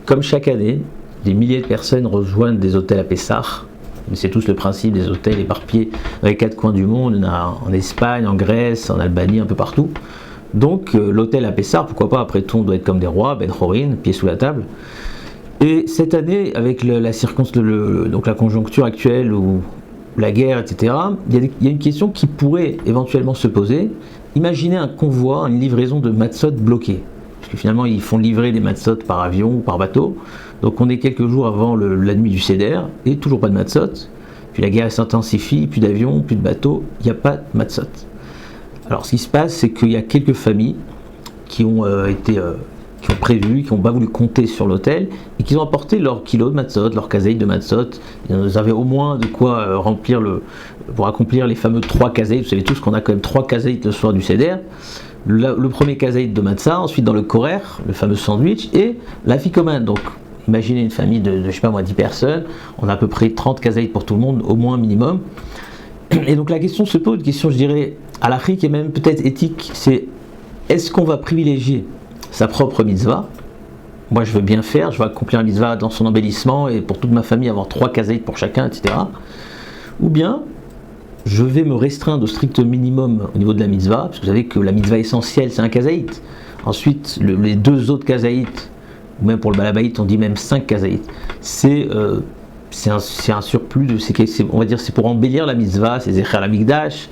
comme chaque année, des milliers de personnes rejoignent des hôtels à Pessah. C'est tous le principe des hôtels éparpillés dans les 4 coins du monde, il y en a en Espagne, en Grèce, en Albanie, un peu partout. Donc l'hôtel à Pessah, pourquoi pas, après tout on doit être comme des rois, Ben Chorin, pieds sous la table. Et cette année, avec donc la conjoncture actuelle ou la guerre, etc., il y a une question qui pourrait éventuellement se poser. Imaginez un convoi, une livraison de matzot bloquée. Parce que finalement, ils font livrer des matzot par avion ou par bateau. Donc on est quelques jours avant la nuit du Seder, et toujours pas de matzot. Puis la guerre s'intensifie, plus d'avions, plus de bateaux, il n'y a pas de matzot. Alors ce qui se passe, c'est qu'il y a quelques familles qui ont prévu, qui n'ont pas voulu compter sur l'hôtel, et qui ont apporté leur kilo de matzot, leur kazaït de matzot. Ils avaient au moins de quoi pour accomplir les fameux 3 kazaït. Vous savez tous qu'on a quand même 3 kazaït le soir du Seder. Le premier kazaït de matzah, ensuite dans le korer, le fameux sandwich, et la ficomane. Donc imaginez une famille de je sais pas moi 10 personnes, on a à peu près 30 kazaït pour tout le monde, au moins minimum. Et donc la question se pose, une question je dirais halachique et même peut-être éthique, c'est est-ce qu'on va privilégier sa propre mitzvah? Moi je veux bien faire, je veux accomplir la mitzvah dans son embellissement et pour toute ma famille avoir 3 kazaït pour chacun, etc. Ou bien je vais me restreindre au strict minimum au niveau de la mitzvah, parce que vous savez que la mitzvah essentielle c'est un kazaït. Ensuite les 2 autres kazaït, ou même pour le balabait on dit même 5 kazaït, c'est un surplus on va dire c'est pour embellir la mitzvah, c'est Zecher Hamikdash,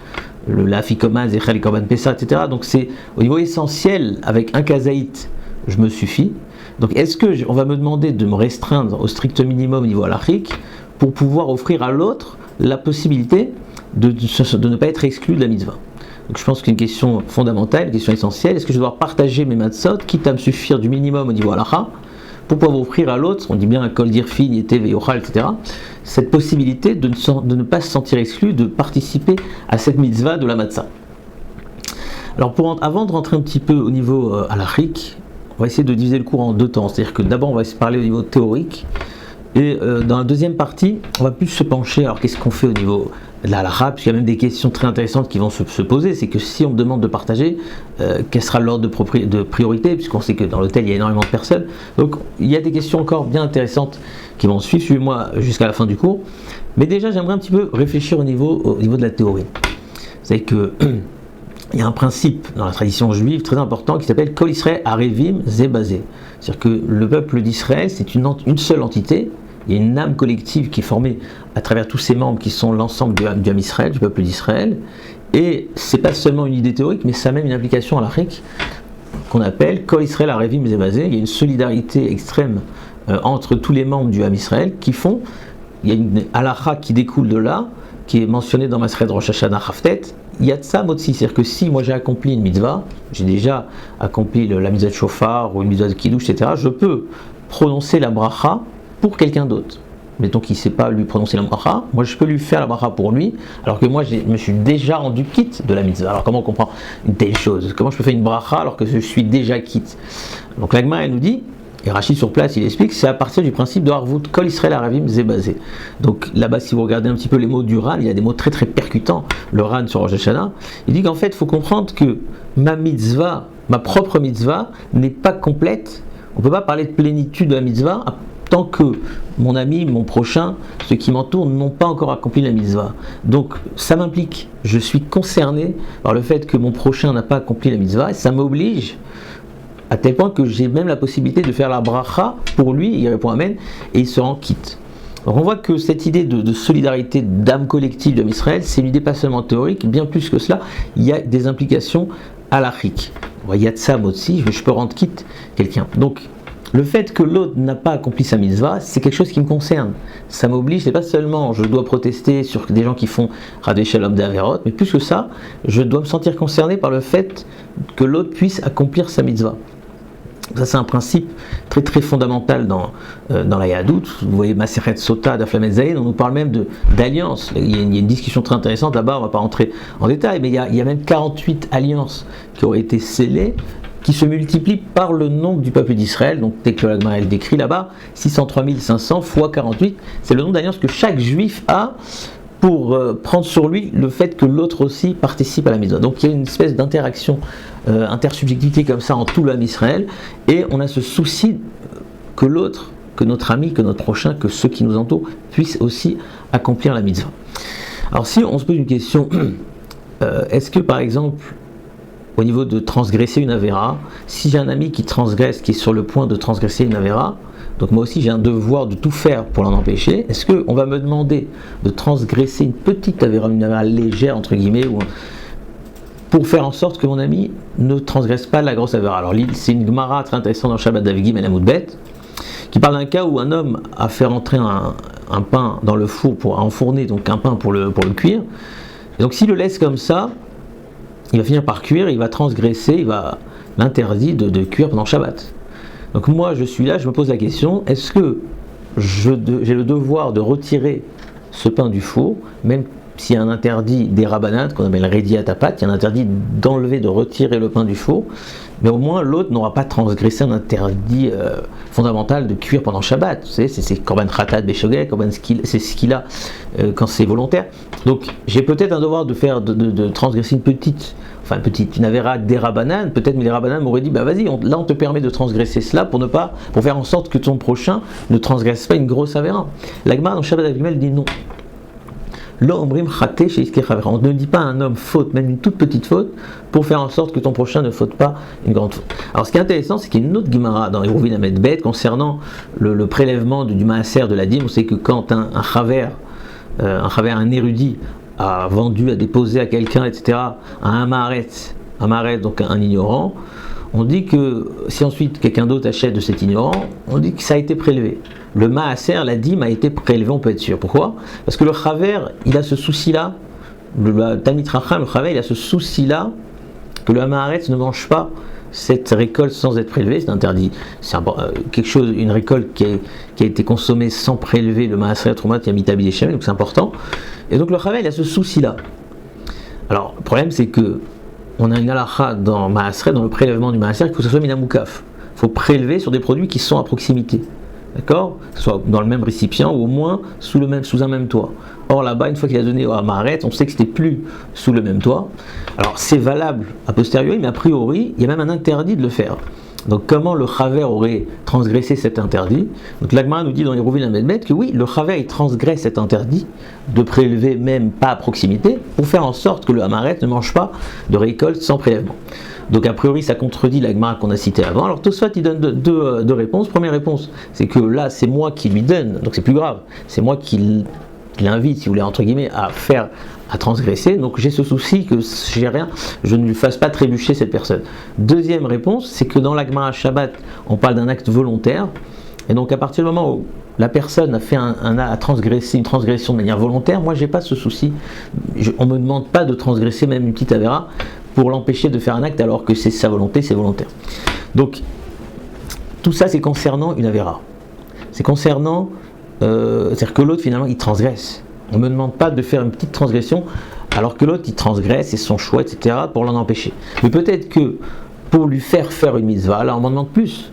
la Fikoma, Zecher Korban Pessah, etc. Donc c'est au niveau essentiel, avec un kazaït, je me suffis. Donc est-ce qu'on va me demander de me restreindre au strict minimum au niveau halachique pour pouvoir offrir à l'autre la possibilité de ne pas être exclu de la mitzvah? Donc je pense qu'une question fondamentale, une question essentielle, est-ce que je dois partager mes matzot, quitte à me suffire du minimum au niveau halacha, pour pouvoir offrir à l'autre, on dit bien kol dirfin, yete veyochal, etc., cette possibilité de ne pas se sentir exclu, de participer à cette mitzvah de la matzah. Alors avant de rentrer un petit peu au niveau halachique, on va essayer de diviser le cours en 2 temps, c'est-à-dire que d'abord on va se parler au niveau théorique, et dans la deuxième partie, on va plus se pencher, alors qu'est-ce qu'on fait au niveau de la halakha, puisqu'il y a même des questions très intéressantes qui vont se poser, c'est que si on me demande de partager, quel sera l'ordre de priorité, puisqu'on sait que dans l'hôtel il y a énormément de personnes, donc il y a des questions encore bien intéressantes qui vont suivre, suivez-moi jusqu'à la fin du cours, mais déjà j'aimerais un petit peu réfléchir au niveau de la théorie. Vous savez que il y a un principe dans la tradition juive très important qui s'appelle Kol Israël Arevim Ze Bazé, c'est-à-dire que le peuple d'Israël c'est une seule entité. Il y a une âme collective qui est formée à travers tous ces membres qui sont l'ensemble du Ham Israël, du peuple d'Israël. Et c'est pas seulement une idée théorique, mais ça a même une application halachique qu'on appelle Kol Israël Arevim Ze Bazé. Il y a une solidarité extrême entre tous les membres du Ham Israël il y a une halakha qui découle de là, qui est mentionnée dans Maseret Rosh Hashanah Haftet. Il y a de ça motzi, c'est-à-dire que si moi j'ai accompli une mitzvah, j'ai déjà accompli la mitzvah de shofar ou une mitzvah de kiddush, etc., je peux prononcer la bracha pour quelqu'un d'autre. Mettons qu'il ne sait pas lui prononcer la bracha, moi je peux lui faire la bracha pour lui, alors que moi je me suis déjà rendu quitte de la mitzvah. Alors comment on comprend une telle chose? Comment je peux faire une bracha alors que je suis déjà quitte? Donc l'Agma elle nous dit, et Rachid sur place il explique, c'est à partir du principe de Harvut Kol Israël Aravim Ze Bazé. Donc là-bas si vous regardez un petit peu les mots du Ran, il y a des mots très très percutants, le Ran sur Rosh Hashanah, il dit qu'en fait il faut comprendre que ma mitzvah, ma propre mitzvah n'est pas complète, on ne peut pas parler de plénitude de la mitzvah tant que mon ami, mon prochain, ceux qui m'entourent n'ont pas encore accompli la mitzvah. Donc ça m'implique, je suis concerné par le fait que mon prochain n'a pas accompli la mitzvah, et ça m'oblige à tel point que j'ai même la possibilité de faire la bracha pour lui, il répond amen, et il se rend quitte. Donc on voit que cette idée de solidarité, d'âme collective de Israël, c'est une idée pas seulement théorique, bien plus que cela, il y a des implications halachiques. Il y a de ça aussi, je peux rendre quitte quelqu'un. Donc le fait que l'autre n'a pas accompli sa mitzvah, c'est quelque chose qui me concerne. Ça m'oblige, c'est pas seulement je dois protester sur des gens qui font Radé Shalom de Averot, mais plus que ça, je dois me sentir concerné par le fait que l'autre puisse accomplir sa mitzvah. Ça c'est un principe très très fondamental dans la Yahadout. Vous voyez Maseret Sota d'Aflamet Zayin, on nous parle même d'alliances. Il y a une discussion très intéressante là-bas, on ne va pas rentrer en détail, mais il y a même 48 alliances qui auraient été scellées, qui se multiplient par le nombre du peuple d'Israël. Donc dès que l'Agma décrit là-bas, 603 500 fois 48, c'est le nombre d'alliances que chaque juif a pour prendre sur lui le fait que l'autre aussi participe à la mitzvah. Donc il y a une espèce d'interaction, intersubjectivité comme ça en tout l'âme Israël, et on a ce souci que l'autre, que notre ami, que notre prochain, que ceux qui nous entourent puissent aussi accomplir la mitzvah. Alors si on se pose une question, est-ce que par exemple, au niveau de transgresser une avéra, si j'ai un ami qui transgresse, qui est sur le point de transgresser une avéra, donc moi aussi j'ai un devoir de tout faire pour l'en empêcher, est-ce qu'on va me demander de transgresser une petite avéra, une avéra légère entre guillemets, pour faire en sorte que mon ami ne transgresse pas la grosse avéra? Alors c'est une gemara très intéressante dans Shabbat Davigim et la Moudbet, qui parle d'un cas où un homme a fait rentrer un pain dans le four pour enfourner, donc un pain pour le cuire. Et donc s'il le laisse comme ça, il va finir par cuire, il va transgresser, il va l'interdire de cuire pendant Shabbat. Donc moi je suis là, je me pose la question, est-ce que j'ai le devoir de retirer ce pain du four, même s'il y a un interdit des rabanades, qu'on appelle Rediat Tapat, il y a un interdit d'enlever, de retirer le pain du four, mais au moins l'autre n'aura pas transgressé un interdit fondamental de cuire pendant Shabbat. Vous savez, c'est Korban Khatat Beshogeg, c'est ce qu'il a quand c'est volontaire. Donc j'ai peut-être un devoir de transgresser une avéra des rabanan, peut-être, mais les rabanan m'auraient dit, bah vas-y, là on te permet de transgresser cela pour faire en sorte que ton prochain ne transgresse pas une grosse avéra. L'Agma dans Shabbat Avimel dit non. On ne dit pas à un homme faute, même une toute petite faute, pour faire en sorte que ton prochain ne faute pas une grande faute. Alors ce qui est intéressant, c'est qu'il y a une autre Gemara dans Eruvin Amed Bet concernant le prélèvement du maaser de la dîme. On sait que quand un chaver, un érudit, a vendu, a déposé à quelqu'un, etc., à un maaret, donc un ignorant, on dit que si ensuite quelqu'un d'autre achète de cet ignorant, on dit que ça a été prélevé. Le maaser, la dîme, a été prélevé, on peut être sûr. Pourquoi? Parce que le chaver, il a ce souci-là, le Talmid Chacham, le chaver, il a ce souci-là que le maaret ne mange pas cette récolte sans être prélevée. C'est interdit. C'est quelque chose, une récolte qui a été consommée sans prélever le maaser troumat, il y a mitabi des shem, donc c'est important. Et donc le chaver, il a ce souci-là. Alors le problème, c'est que on a une halakha dans maaser, dans le prélèvement du maaser, qu'il faut que ce soit minamoukaf. Il faut prélever sur des produits qui sont à proximité. D'accord? Que ce soit dans le même récipient ou au moins sous un même toit. Or là-bas, une fois qu'il a donné à Maharet, on sait que c'était plus sous le même toit. Alors c'est valable a posteriori, mais a priori, il y a même un interdit de le faire. Donc comment le chaver aurait transgressé cet interdit? Donc l'Agmara nous dit dans les Eruvin Amed Bet que oui, le chaver il transgresse cet interdit de prélever même pas à proximité pour faire en sorte que le Hamaret ne mange pas de récolte sans prélèvement. Donc a priori ça contredit l'Agmara qu'on a cité avant. Alors Tosfot il donne deux réponses. Première réponse, c'est que là c'est moi qui lui donne, donc c'est plus grave, c'est moi qui l'invite, si vous voulez, entre guillemets, à transgresser, donc j'ai ce souci que je ne lui fasse pas trébucher cette personne. Deuxième réponse, c'est que dans l'Agmara Shabbat, on parle d'un acte volontaire, et donc à partir du moment où la personne a fait a transgressé une transgression de manière volontaire, moi j'ai pas ce souci, on me demande pas de transgresser même une petite avéra pour l'empêcher de faire un acte alors que c'est sa volonté, c'est volontaire. Donc tout ça c'est concernant une avéra, c'est concernant c'est-à-dire que l'autre finalement il transgresse. On ne me demande pas de faire une petite transgression alors que l'autre il transgresse, c'est son choix, etc. pour l'en empêcher. Mais peut-être que pour lui faire une mitzvah, là on m'en demande plus.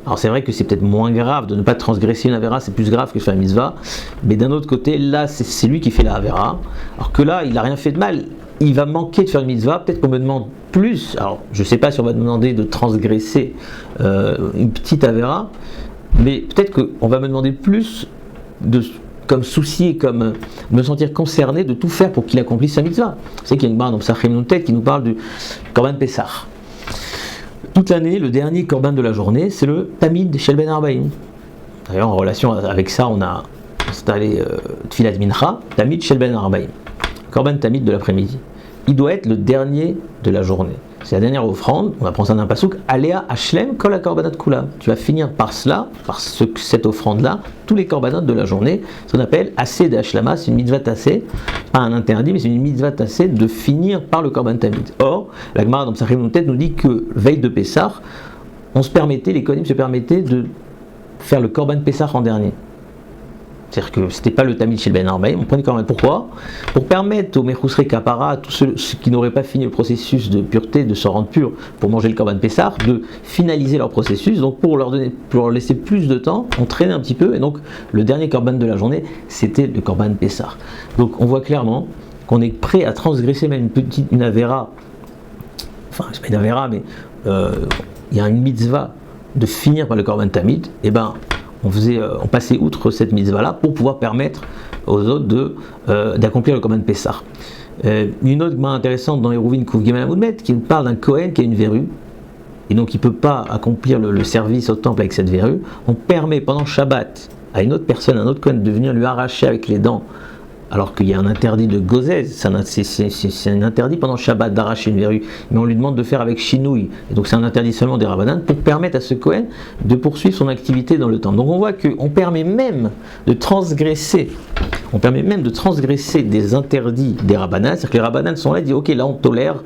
Alors c'est vrai que c'est peut-être moins grave de ne pas transgresser une avéra, c'est plus grave que faire une mitzvah. Mais d'un autre côté, là c'est lui qui fait la avéra. Alors que là il n'a rien fait de mal. Il va manquer de faire une mitzvah, peut-être qu'on me demande plus. Alors je ne sais pas si on va me demander de transgresser une petite avéra, mais peut-être qu'on va me demander plus comme souci, comme me sentir concerné de tout faire pour qu'il accomplisse sa mitzvah. Vous savez qu'il y a une barre dans Psachim Nuntet qui nous parle du Korban Pessah. Toute l'année, le dernier Korban de la journée, c'est le Tamid Shel Ben Arbaim. D'ailleurs, en relation avec ça, on a installé Tfilat Mincha, Tamid Shel Ben Arbaim. Korban Tamid de l'après-midi. Il doit être le dernier de la journée. C'est la dernière offrande, on apprend ça d'un pasouk, Alea Hashlem Kol HaKorbanot Kula. Tu vas finir par cela, cette offrande-là, tous les korbanot de la journée, ce qu'on appelle Assez de Hashlama, c'est une mitzvah tassée, pas un interdit, mais c'est une mitzvah tassée de finir par le Korban Tamid. Or, la Gemara dans Psachim Nuntet nous dit que veille de Pessah, les Kohanim se permettaient de faire le Korban Pessah en dernier. C'est-à-dire que c'était pas le Tamid chez Ben Arbaim, on prenait quand même. Pourquoi? Pour permettre aux Mechusrei Kapara, à tous ceux qui n'auraient pas fini le processus de pureté, de se rendre pur pour manger le Korban Pessah, de finaliser leur processus. Donc pour leur laisser plus de temps, on traînait un petit peu, et donc le dernier Korban de la journée, c'était le Korban Pessah. Donc on voit clairement qu'on est prêt à transgresser même une avéra, enfin c'est pas une avéra, mais il y a une mitzvah de finir par le Korban Tamid, et ben on passait outre cette mitzvah-là pour pouvoir permettre aux autres d'accomplir le Korban Pessah. Une autre main intéressante dans Hérouvin Kouf Gimel Amoudmet qui nous parle d'un Kohen qui a une verrue, et donc il ne peut pas accomplir le service au temple avec cette verrue. On permet pendant Shabbat à une autre personne, un autre Kohen, de venir lui arracher avec les dents, alors qu'il y a un interdit de gozez, c'est un interdit pendant Shabbat d'arracher une verrue, mais on lui demande de faire avec chinouille, et donc c'est un interdit seulement des Rabbanan, pour permettre à ce Kohen de poursuivre son activité dans le temple. Donc on voit qu'on permet même de transgresser des interdits des Rabbanan, c'est-à-dire que les Rabbanan sont là et disent ok, là on tolère,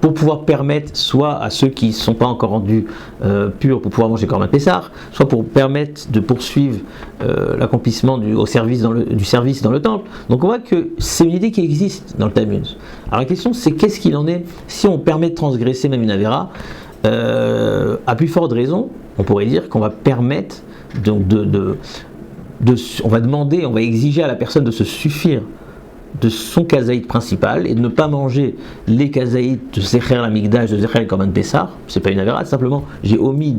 pour pouvoir permettre soit à ceux qui ne sont pas encore rendus purs pour pouvoir manger Korban Pessah, soit pour permettre de poursuivre l'accomplissement du service dans le temple. Donc on voit que c'est une idée qui existe dans le Talmud. Alors la question c'est qu'est-ce qu'il en est si on permet de transgresser même une avéra, à plus forte raison, on pourrait dire qu'on va permettre donc on va demander, on va exiger à la personne de se suffire de son kazaït principal et de ne pas manger les kazaït de Zecher l'Amigdash, de Zecher le Korban Pessah. C'est pas une avéra, simplement j'ai omis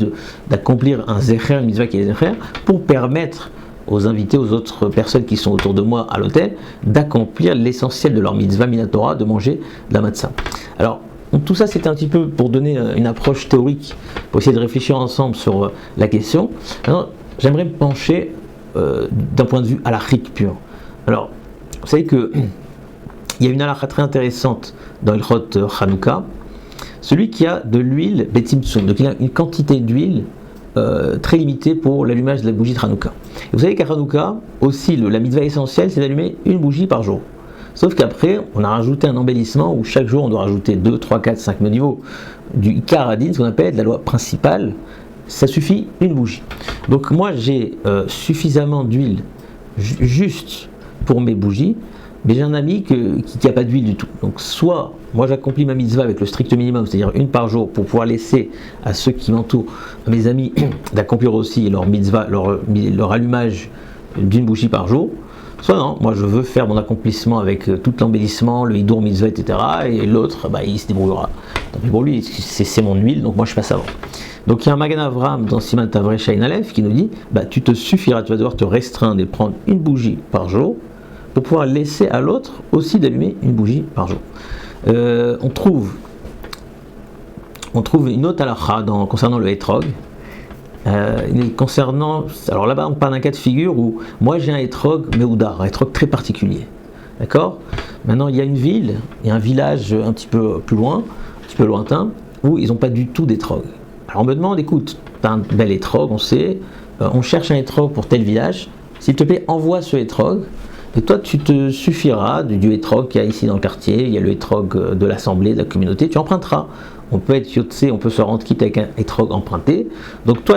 d'accomplir un Zecher, une mitzvah qui est Zecher, pour permettre aux invités, aux autres personnes qui sont autour de moi à l'hôtel, d'accomplir l'essentiel de leur mitzvah minatora, de manger de la matzah. Alors, tout ça c'était un petit peu pour donner une approche théorique, pour essayer de réfléchir ensemble sur la question. Alors, j'aimerais me pencher d'un point de vue halachique pur. Alors, vous savez qu'il y a une halakha très intéressante dans Ilchot Hanouka. Celui qui a de l'huile betimtsum, donc il a une quantité d'huile très limitée pour l'allumage de la bougie de Hanouka. Et vous savez qu'à Hanouka, aussi la mitzvah essentielle, c'est d'allumer une bougie par jour. Sauf qu'après, on a rajouté un embellissement où chaque jour on doit rajouter 2, 3, 4, 5 niveaux du Ikar Adin, ce qu'on appelle de la loi principale. Ça suffit une bougie. Donc moi j'ai suffisamment d'huile juste pour mes bougies, mais j'ai un ami qui n'a pas d'huile du tout. Donc soit moi j'accomplis ma mitzvah avec le strict minimum, c'est-à-dire une par jour, pour pouvoir laisser à ceux qui m'entourent, à mes amis, d'accomplir aussi leur mitzvah, leur allumage d'une bougie par jour. Soit non, moi je veux faire mon accomplissement avec tout l'embellissement, le hidour mitzvah, etc. Et l'autre, il se débrouillera. Donc pour lui, c'est mon huile, donc moi je passe avant. Donc il y a un Magen Avram dans Siman Tavrei Shain Aleph qui nous dit, tu te suffiras, tu vas devoir te restreindre et prendre une bougie par jour pour pouvoir laisser à l'autre aussi d'allumer une bougie par jour. On trouve une autre halakha concernant le hétrog. Alors là-bas on parle d'un cas de figure où moi j'ai un hétrog meoudar, un hétrog très particulier. D'accord ? Maintenant il y a une ville, il y a un village un petit peu plus loin, un petit peu lointain, où ils n'ont pas du tout d'étrog. Alors on me demande, écoute, tu as un bel hétrog, on sait, on cherche un hétrog pour tel village, s'il te plaît envoie ce hétrog, et toi tu te suffiras du hétrog qu'il y a ici dans le quartier, il y a le hétrog de l'assemblée, de la communauté, tu emprunteras. On peut être yotse, on peut se rendre quitte avec un hétrog emprunté. Donc toi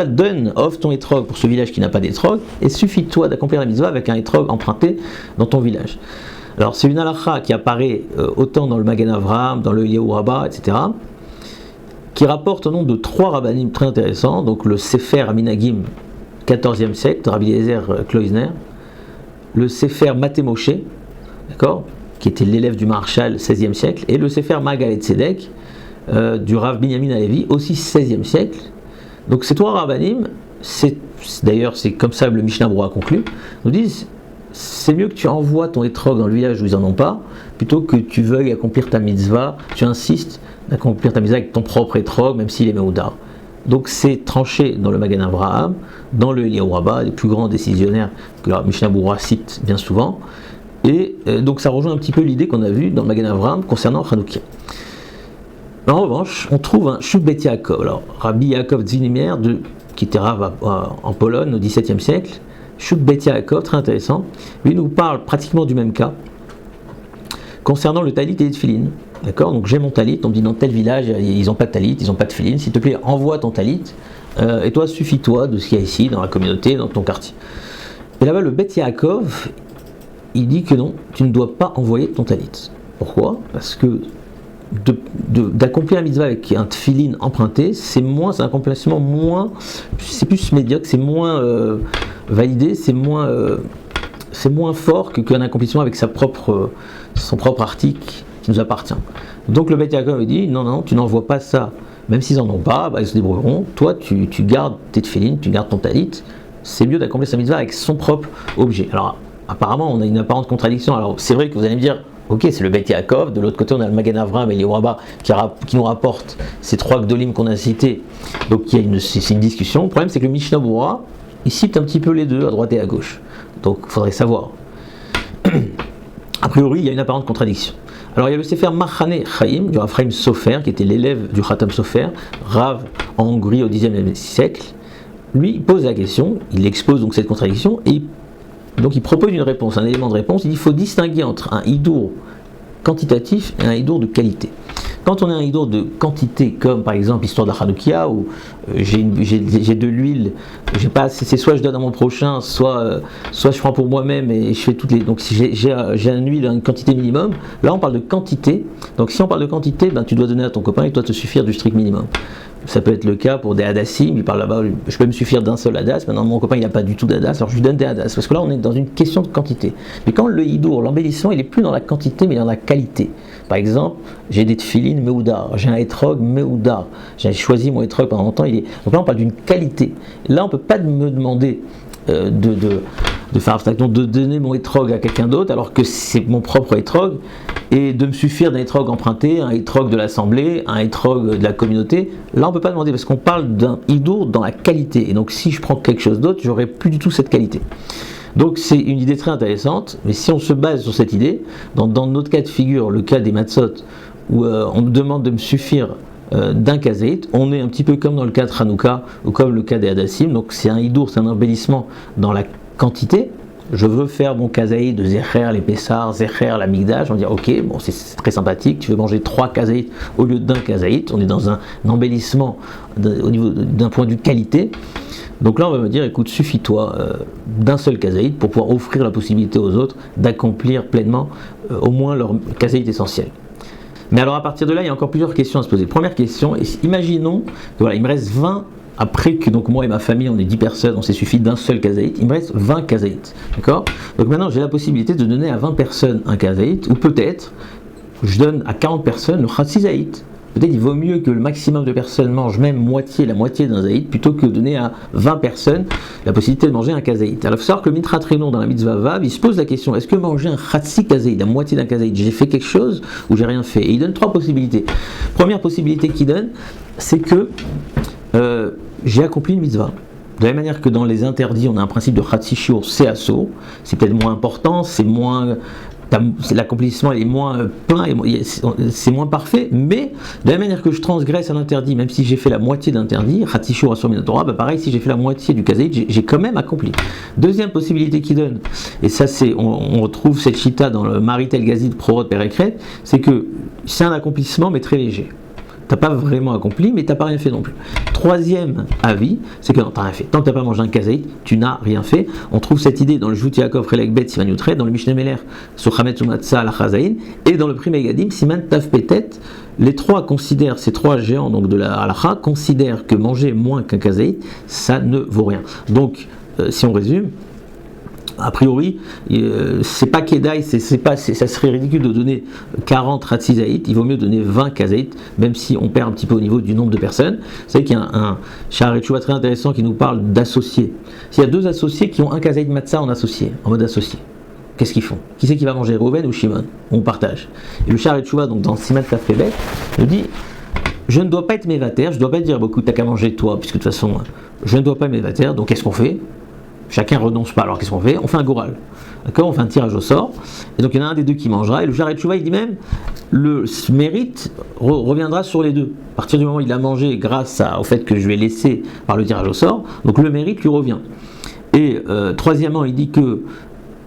offre ton hétrog pour ce village qui n'a pas d'étrog, et suffit-toi d'accomplir la mitzvah avec un hétrog emprunté dans ton village. Alors c'est une halakha qui apparaît autant dans le Magen Avraham, dans le Yehu Rabbah, etc., qui rapporte au nom de 3 rabbanim très intéressants, donc le Sefer Minagim, 14e siècle, de Rabbi Eliezer Kloizner, le Sefer Maté Moshe, d'accord, qui était l'élève du Maharshal, 16e siècle, et le Sefer Magal et Tzedek, du Rav Binyamin Halevi, aussi 16e siècle. Donc ces 3 rabbanim, d'ailleurs c'est comme ça que le Mishnah Berurah conclut, nous disent c'est mieux que tu envoies ton hétrog dans le village où ils n'en ont pas, plutôt que tu veuilles accomplir ta mitzvah, tu insistes d'accomplir ta mitzvah avec ton propre hétrog, même s'il est meoudar. Donc c'est tranché dans le Magen Avraham, dans le Yehu Rabbah, les plus grands décisionnaires que la Mishnah Berurah cite bien souvent, et donc ça rejoint un petit peu l'idée qu'on a vue dans le Magen Avraham concernant Hanouka. En revanche, on trouve un Shuk Bet Yaakov. Alors, Rabbi Yaakov Zinimier, qui était Rav en Pologne au XVIIe siècle, Shuk Bet Yaakov, très intéressant, lui nous parle pratiquement du même cas concernant le talit et les tefilin. D'accord ? Donc j'ai mon talit, on me dit dans tel village, ils n'ont pas de talit, ils n'ont pas de tefilin, s'il te plaît, envoie ton talit, et toi, suffis-toi de ce qu'il y a ici, dans la communauté, dans ton quartier. Et là-bas, le Bet Yaakov, il dit que non, tu ne dois pas envoyer ton talit. Pourquoi ? Parce que d'accomplir un mitzvah avec un tefilin emprunté, c'est un accomplissement moins, c'est plus médiocre, c'est moins validé, c'est moins fort qu'un accomplissement avec son propre article qui nous appartient. Donc le Bet Yaakov dit non, tu n'envoies pas ça, même s'ils en ont pas, ils se débrouilleront. Toi, tu gardes tes tefilin, tu gardes ton talit, c'est mieux d'accomplir sa mitzvah avec son propre objet. Alors apparemment on a une apparente contradiction. Alors c'est vrai que vous allez me dire, ok, c'est le Beit Yaakov, de l'autre côté on a le Magen Avraham et les Rabba qui nous rapportent ces trois Gdolim qu'on a cités, donc c'est une discussion. Le problème c'est que le Mishnah Berurah, il cite un petit peu les deux, à droite et à gauche, donc il faudrait savoir. A priori il y a une apparente contradiction. Alors il y a le Sefer Machane Chaim du Rav Chaim Sofer, qui était l'élève du Khatam Sofer, Rav en Hongrie au Xe siècle. Lui il pose la question, il expose donc cette contradiction, et donc il propose une réponse, un élément de réponse. Il dit qu'il faut distinguer entre un hidour quantitatif et un hidour de qualité. Quand on a un hidour de quantité, comme par exemple l'histoire de la Hanoukia, où j'ai de l'huile, j'ai pas assez, c'est soit je donne à mon prochain, soit je prends pour moi-même et je fais toutes les. Donc si j'ai un huile à une quantité minimum, là on parle de quantité. Donc si on parle de quantité, ben, tu dois donner à ton copain et toi te suffire du strict minimum. Ça peut être le cas pour des hadassim, il parle là-bas, je peux me suffire d'un seul hadas, maintenant mon copain il n'a pas du tout d'hadas, alors je lui donne des hadas, parce que là on est dans une question de quantité. Mais quand le hidour, l'embellissement, il n'est plus dans la quantité mais dans la qualité. Par exemple, j'ai des tefilines meoudar, j'ai un etrog meoudar, j'ai choisi mon etrog pendant longtemps, donc là on parle d'une qualité. Là on ne peut pas me demander de faire abstraction, de donner mon etrog à quelqu'un d'autre alors que c'est mon propre etrog, et de me suffire d'un etrog emprunté, un etrog de l'assemblée, un etrog de la communauté. Là on ne peut pas demander parce qu'on parle d'un hidour dans la qualité, et donc si je prends quelque chose d'autre, j'aurai plus du tout cette qualité. Donc c'est une idée très intéressante, mais si on se base sur cette idée, dans notre cas de figure, le cas des matzot, où on me demande de me suffire d'un kazaït, on est un petit peu comme dans le cas de Hanouka ou comme le cas des hadassim. Donc c'est un hidour, c'est un embellissement dans la quantité. Je veux faire mon kazaït de Zecher, les Pessar, Zecher, la Migdash. On va dire ok, bon c'est très sympathique, tu veux manger 3 kazaït au lieu d'un kazaït. On est dans un embellissement au niveau d'un point de vue qualité. Donc là on va me dire écoute, suffis-toi d'un seul kazaït pour pouvoir offrir la possibilité aux autres d'accomplir pleinement au moins leur kazaït essentiel. Mais alors à partir de là, il y a encore plusieurs questions à se poser. Première question, imaginons que voilà, il me reste 20, après que donc moi et ma famille, on est 10 personnes, on s'est suffi d'un seul kazaït, il me reste 20 kazaït. D'accord ? Donc maintenant j'ai la possibilité de donner à 20 personnes un kazaït, ou peut-être je donne à 40 personnes le khatsi zaït. Peut-être il vaut mieux que le maximum de personnes mangent même la moitié d'un zaït, plutôt que de donner à 20 personnes la possibilité de manger un kazaït. Alors il faut savoir que le Mitra Trinon dans la mitzvah Vav, il se pose la question, est-ce que manger un khatsi kazaït, la moitié d'un kazaït, j'ai fait quelque chose ou j'ai rien fait? Et il donne 3 possibilités. Première possibilité qu'il donne, c'est que j'ai accompli une mitzvah. De la même manière que dans les interdits, on a un principe de khatsi shiur, c'est assaut, c'est peut-être moins important, c'est moins... l'accomplissement est moins plein, c'est moins parfait, mais de la même manière que je transgresse un interdit, même si j'ai fait la moitié d'interdit, Khatishur Asur Min Torah, pareil, si j'ai fait la moitié du kazaït, j'ai quand même accompli. Deuxième possibilité qu'il donne, et ça on retrouve cette chita dans le Maritel Gazid Prorot Perekret, c'est que c'est un accomplissement mais très léger. T'as pas vraiment accompli, mais t'as pas rien fait non plus. Troisième avis, c'est que non, t'as rien fait. Tant que t'as pas mangé un kazaït, tu n'as rien fait. On trouve cette idée dans le Jout Yaakov Relek Bet Siman Yutret, dans le Mishneh Meler sur Chametz Umatzah la Chazaïn, et dans le Pri Megadim Siman Tav Petet. Les trois considèrent, ces trois géants donc de la halacha, considèrent que manger moins qu'un kazaït, ça ne vaut rien. Donc, si on résume, a priori, c'est pas Kedaï, ça serait ridicule de donner 40 Ratzizaït, il vaut mieux donner 20 Kazaït, même si on perd un petit peu au niveau du nombre de personnes. Vous savez qu'il y a un Sha'arei Teshuvah très intéressant qui nous parle d'associés. S'il y a deux associés qui ont un Kazaït Matzah en associé, en mode associé, qu'est-ce qu'ils font? Qui c'est qui va manger, Reuven ou Shimon? On partage. Et le Sha'arei Teshuvah, donc dans Siman Tav Pebet, nous dit je ne dois pas être mévater, je ne dois pas dire beaucoup, t'as qu'à manger toi, puisque de toute façon, je ne dois pas mévater, donc qu'est-ce qu'on fait? Chacun renonce pas, alors qu'est-ce qu'on fait? On fait un goral, d'accord? On fait un tirage au sort, et donc il y en a un des deux qui mangera, et le Sha'arei Teshuvah il dit même, le mérite reviendra sur les deux. À partir du moment où il a mangé grâce au fait que je vais laisser par le tirage au sort, donc le mérite lui revient. Et troisièmement, il dit que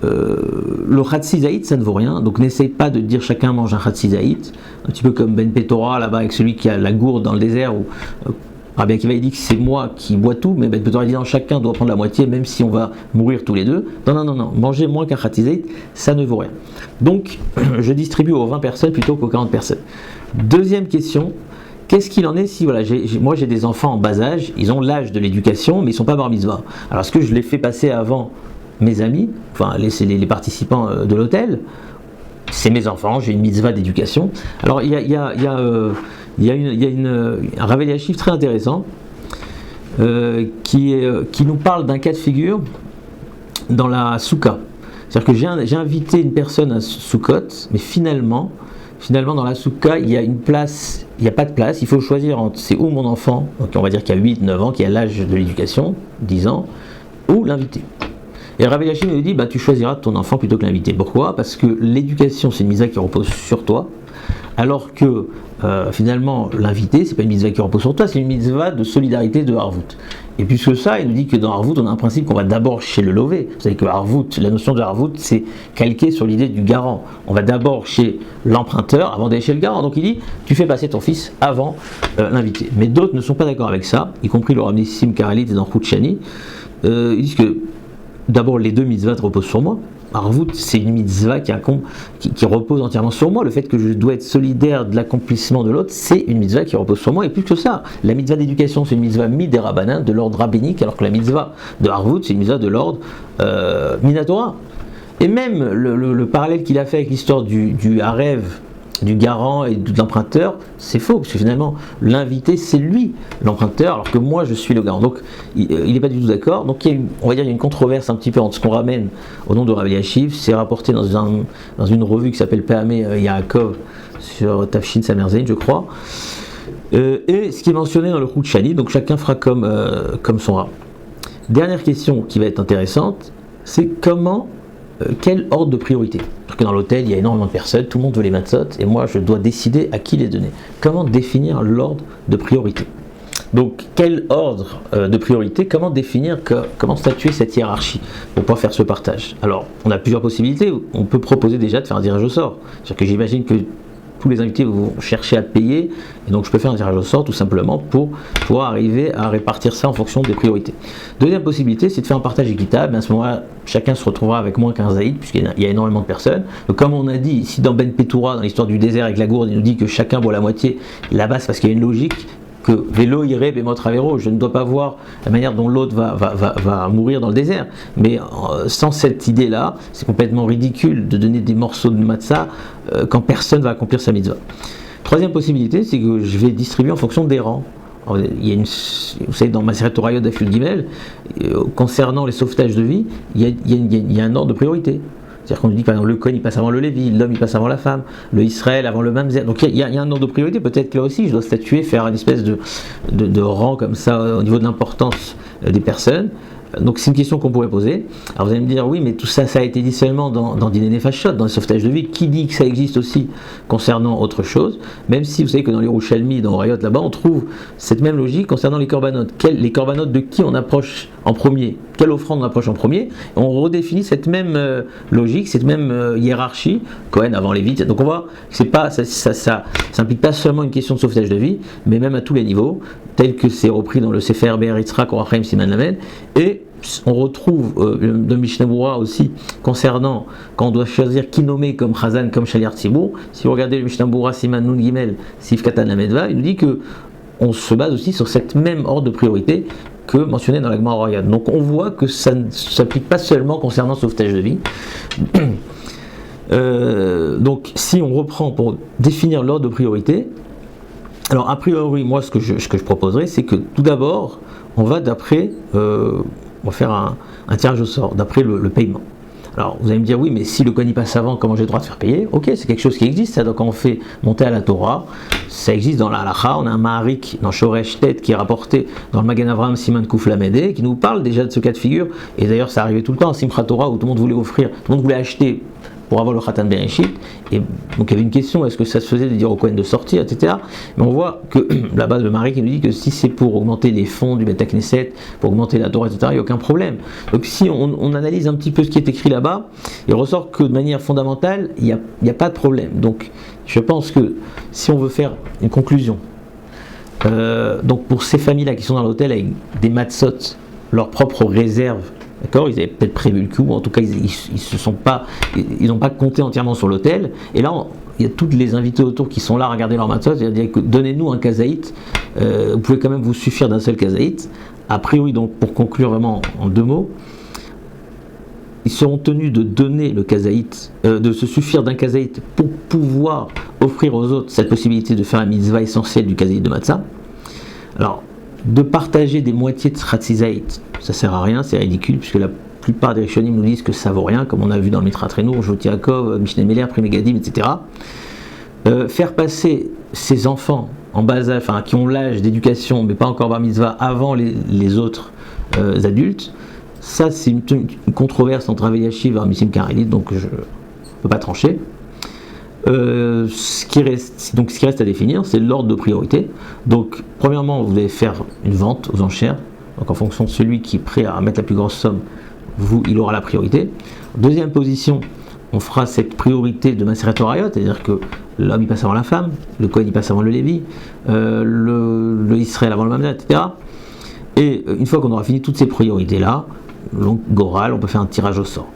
le Khatsi Zaït ça ne vaut rien, donc n'essaye pas de dire chacun mange un Khatsi Zaït, un petit peu comme Ben Petora là-bas avec celui qui a la gourde dans le désert, où Rabbi Akiva il dit que c'est moi qui bois tout, mais Ben Petora dit non, chacun doit prendre la moitié, même si on va mourir tous les deux. Non, manger moins qu'un Khatsi Zaït, ça ne vaut rien. Donc je distribue aux 20 personnes plutôt qu'aux 40 personnes. Deuxième question, qu'est-ce qu'il en est si voilà, moi j'ai des enfants en bas âge, ils ont l'âge de l'éducation, mais ils ne sont pas bar mitzvah. Alors est-ce que je les fais passer avant mes amis, enfin les participants de l'hôtel? C'est mes enfants, j'ai une mitzvah d'éducation. Alors il y a un Rav Eliashiv très intéressant qui nous parle d'un cas de figure dans la soukha. C'est-à-dire que j'ai invité une personne à Soukot, mais finalement dans la soukha, il y a une place, il n'y a pas de place, il faut choisir entre c'est ou mon enfant, donc on va dire qu'il a 8, 9 ans, qui a l'âge de l'éducation, 10 ans, ou l'invité. Et Rabbi Yashim nous dit, tu choisiras ton enfant plutôt que l'invité. Pourquoi ? Parce que l'éducation, c'est une mitzvah qui repose sur toi, alors que finalement, l'invité, c'est pas une mitzvah qui repose sur toi, c'est une mitzvah de solidarité de Harvout. Et plus que ça, il nous dit que dans Harvout, on a un principe qu'on va d'abord chez le lové. Vous savez que Harvout, la notion de Harvout, c'est calqué sur l'idée du garant. On va d'abord chez l'emprunteur avant d'aller chez le garant. Donc il dit, tu fais passer ton fils avant l'invité. Mais d'autres ne sont pas d'accord avec ça, y compris le Rav Nissim Karalit et dans Chouchani. Ils disent que d'abord les deux mitzvahs reposent sur moi. Harvout, c'est une mitzvah qui repose entièrement sur moi. Le fait que je dois être solidaire de l'accomplissement de l'autre, c'est une mitzvah qui repose sur moi. Et plus que ça, la mitzvah d'éducation, c'est une mitzvah midérabanan, de l'ordre rabbinique, alors que la mitzvah de Harvout, c'est une mitzvah de l'ordre minatora. Et même le parallèle qu'il a fait avec l'histoire du harev, du garant et de l'emprunteur, c'est faux, parce que finalement, l'invité, c'est lui, l'emprunteur, alors que moi, je suis le garant. Donc, il n'est pas du tout d'accord. Donc, on va dire qu'il y a une controverse un petit peu entre ce qu'on ramène au nom de Rabbi Yashiv. C'est rapporté dans une revue qui s'appelle Pehamé Yaakov, sur Tafshin Samerzein, je crois. Et ce qui est mentionné dans le Chouchani, donc chacun fera comme son rat. Dernière question qui va être intéressante, c'est quel ordre de priorité ? Parce que dans l'hôtel, il y a énormément de personnes, tout le monde veut les matzot, et moi je dois décider à qui les donner. Comment définir l'ordre de priorité ? Donc, quel ordre de priorité ? Comment définir, comment statuer cette hiérarchie pour pouvoir faire ce partage ? Alors, on a plusieurs possibilités. On peut proposer déjà de faire un tirage au sort. C'est-à-dire que j'imagine que tous les invités vont chercher à payer, et donc je peux faire un tirage au sort tout simplement pour pouvoir arriver à répartir ça en fonction des priorités. Deuxième possibilité, c'est de faire un partage équitable. À ce moment-là, chacun se retrouvera avec moins qu'un zaïd, puisqu'il y a énormément de personnes. Donc, comme on a dit ici dans Ben Petura, dans l'histoire du désert avec la gourde, il nous dit que chacun boit la moitié. Là-bas, c'est parce qu'il y a une logique que vélo irait bémot travero, je ne dois pas voir la manière dont l'autre va mourir dans le désert. Mais sans cette idée-là, c'est complètement ridicule de donner des morceaux de matzah quand personne va accomplir sa mitzvah. Troisième possibilité, c'est que je vais distribuer en fonction des rangs. Alors, vous savez, dans Maseret Torah Yod Afil Gimel, concernant les sauvetages de vie, il y a un ordre de priorité. C'est-à-dire qu'on dit que par exemple le Kohen il passe avant le Lévi, l'homme il passe avant la femme, le Israël avant le Mamzer. Donc il y a un ordre de priorité. Peut-être que là aussi je dois statuer, faire une espèce de rang comme ça au niveau de l'importance des personnes. Donc c'est une question qu'on pourrait poser. Alors vous allez me dire, oui, mais tout ça, ça a été dit seulement dans Diné Nefashot, dans les sauvetages de vie. Qui dit que ça existe aussi concernant autre chose ? Même si vous savez que dans les Yerushalmi, dans Rayot, là-bas, on trouve cette même logique concernant les korbanot. Les korbanot de qui on approche en premier ? Quelle offrande on approche en premier ? Et on redéfinit cette même logique, cette même hiérarchie, Cohen avant Lévite. Donc on voit que ça implique pas seulement une question de sauvetage de vie, mais même à tous les niveaux, tel que c'est repris dans le Sefer Be'er Yitzhak, Orachaim Siman Lamed. Et on retrouve de Mishnah Berurah aussi concernant quand on doit choisir qui nommer comme Chazan, comme Shaliach Tzibur. Si vous regardez le Mishnah Berurah Siman Nun Gimel Sif Katan Lamedva, il nous dit que on se base aussi sur cette même ordre de priorité que mentionné dans la Gemara Royale. Donc on voit que ça ne s'applique pas seulement concernant le sauvetage de vie. Donc si on reprend pour définir l'ordre de priorité, alors a priori moi ce que je proposerais, c'est que tout d'abord on va on va faire un tirage au sort d'après le paiement. Alors vous allez me dire, oui, mais si le Kohen y passe avant, comment j'ai le droit de faire payer ? Ok, c'est quelque chose qui existe, ça. Donc quand on fait monter à la Torah, ça existe dans la Halacha. On a un Maharik dans Shoresh Tet qui est rapporté dans le Magen Avraham Siman Kuf Lamedé, qui nous parle déjà de ce cas de figure. Et d'ailleurs, ça arrivait tout le temps à Simchat Torah où tout le monde voulait offrir, tout le monde voulait acheter pour avoir le Khatan Bereshit. Et donc il y avait une question, est-ce que ça se faisait de dire au Kohen de sortir, etc. Mais on voit que là-bas, le Maharik nous dit que si c'est pour augmenter les fonds du Beth Knesset, pour augmenter la Torah, etc., il n'y a aucun problème. Donc si on analyse un petit peu ce qui est écrit là-bas, il ressort que de manière fondamentale, il n'y a pas de problème. Donc je pense que si on veut faire une conclusion, donc pour ces familles-là qui sont dans l'hôtel avec des matzot, leurs propres réserves, d'accord, ils avaient peut-être prévu le coup, ou en tout cas ils n'ont pas compté entièrement sur l'hôtel. Et là, il y a toutes les invités autour qui sont là à regarder leur matzot, c'est-à-dire que donnez-nous un kazaït, vous pouvez quand même vous suffire d'un seul kazaït. A priori, donc pour conclure vraiment en deux mots, ils seront tenus de donner le kazaït, de se suffire d'un kazaït pour pouvoir offrir aux autres cette possibilité de faire la mitzvah essentielle du kazaït de matzah. Alors, de partager des moitiés de Sratzizait, ça sert à rien, c'est ridicule, puisque la plupart des Rishonim nous disent que ça vaut rien, comme on a vu dans le Mitra Trenour, Jot Yaakov, Mishneh Meler, Pri Megadim, etc. Faire passer ces enfants en bas âge, enfin qui ont l'âge d'éducation, mais pas encore bar mitzvah, avant les autres adultes, ça c'est une controverse entre Rav Eliashiv et Missim Karelit, donc je ne peux pas trancher. Ce qui reste à définir, c'est l'ordre de priorité. Donc, premièrement, vous allez faire une vente aux enchères. Donc, en fonction de celui qui est prêt à mettre la plus grosse somme, il aura la priorité. Deuxième position, on fera cette priorité de Maseret Horayot, c'est-à-dire que l'homme il passe avant la femme, le Kohen il passe avant le Lévi, le Israël avant le Mamza, etc. Et une fois qu'on aura fini toutes ces priorités-là, donc Goral, on peut faire un tirage au sort.